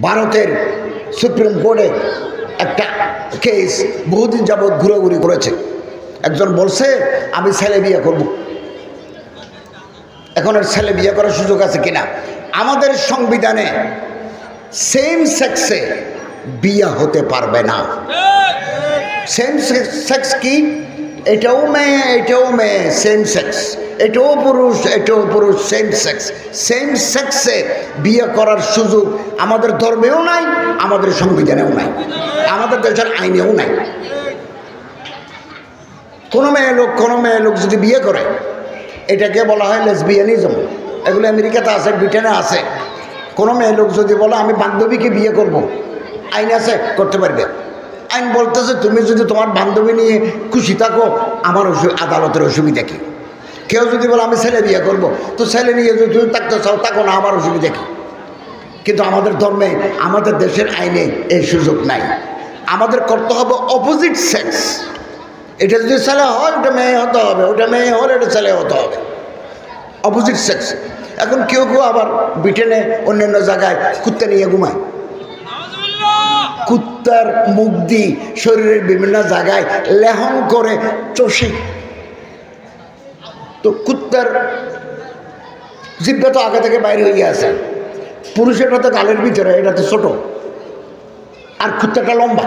ভারতের সুপ্রিম কোর্টে একটা কেস বহুদিন যাবৎ ঘুরাঘুরি করেছে। একজন বলছে আমি ছেলে বিয়ে করব। এখন আর ছেলে বিয়ে করার সুযোগ আছে কিনা? আমাদের সংবিধানে সেম সেক্সে বিয়ে হতে পারবে না। সেম সেক্স কি? এটাও মেয়ে এটাও মেয়ে, সেম সেক্স। এটাও পুরুষ এটাও পুরুষ, সেম সেক্স। সেম সেক্সে বিয়ে করার সুযোগ আমাদের ধর্মেও নাই, আমাদের সংবিধানেও নাই, আমাদের দেশের আইনেও নাই। কোনো মেয়ে লোক যদি বিয়ে করে, এটাকে বলা হয় লেসবিয়ানিজম। এগুলো আমেরিকাতে আছে, ব্রিটেনে আছে। কোনো মেয়ে লোক যদি বলে আমি বান্ধবীকে বিয়ে করব, আইন আছে, করতে পারবে। আইন বলতেছে তুমি যদি তোমার বান্ধবী নিয়ে খুশি থাকো, আমার আদালতের অসুবিধা কি? কেউ যদি বলে আমি ছেলে বিয়ে করব, তো ছেলে নিয়ে যদি তুমি থাকতে চাও থাকো না, আমার অসুবিধা কি? কিন্তু আমাদের ধর্মে, আমাদের দেশের আইনে এই সুযোগ নাই। আমাদের করতে হবে অপোজিট সেক্স। এটা যদি ছেলে হয় ওটা মেয়ে হতে হবে, ওটা মেয়ে হলে এটা ছেলে হতে হবে, অপোজিট সেক্স। এখন কেউ কেউ আবার ব্রিটেনে অন্যান্য জায়গায় কুত্তা নিয়ে ঘুমায়, কুত্তার মুখ দিয়ে শরীরের বিভিন্ন জায়গায় লেহন করে চষে। তো কুত্তার জিব্বা তো আগে থেকে বাইরে হয়ে আছে, পুরুষেরটা তো গালের ভিতরে, এটা তো ছোট, আর কুত্তাটা লম্বা।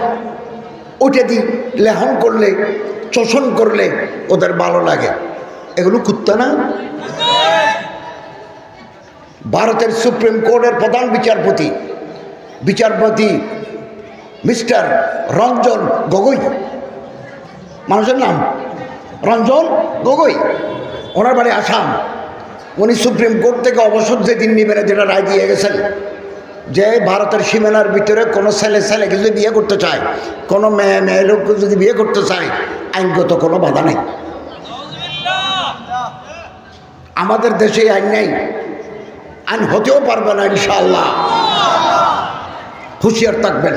ওইটা দিয়ে লেহন করলে, চোষণ করলে ওদের ভালো লাগে। এগুলো কুত্তা না? ভারতের সুপ্রিম কোর্টের প্রধান বিচারপতি মিস্টার রঞ্জন গগৈ, মানুষের নাম রঞ্জন গগৈ, ওনার বাড়ি আসাম। উনি সুপ্রিম কোর্ট থেকে অবসর যেদিন নেবেন, যেটা রায় দিয়ে গেছেন যে ভারতের সীমানার ভিতরে কোনো ছেলেকে যদি বিয়ে করতে চায়, কোনো মেয়ে লোক যদি বিয়ে করতে চায়, আইনগত কোনো বাধা নেই। আমাদের দেশে আইন নেই, আইন হতেও পারবে না ইনশাআল্লাহ। হুঁশিয়ার থাকবেন।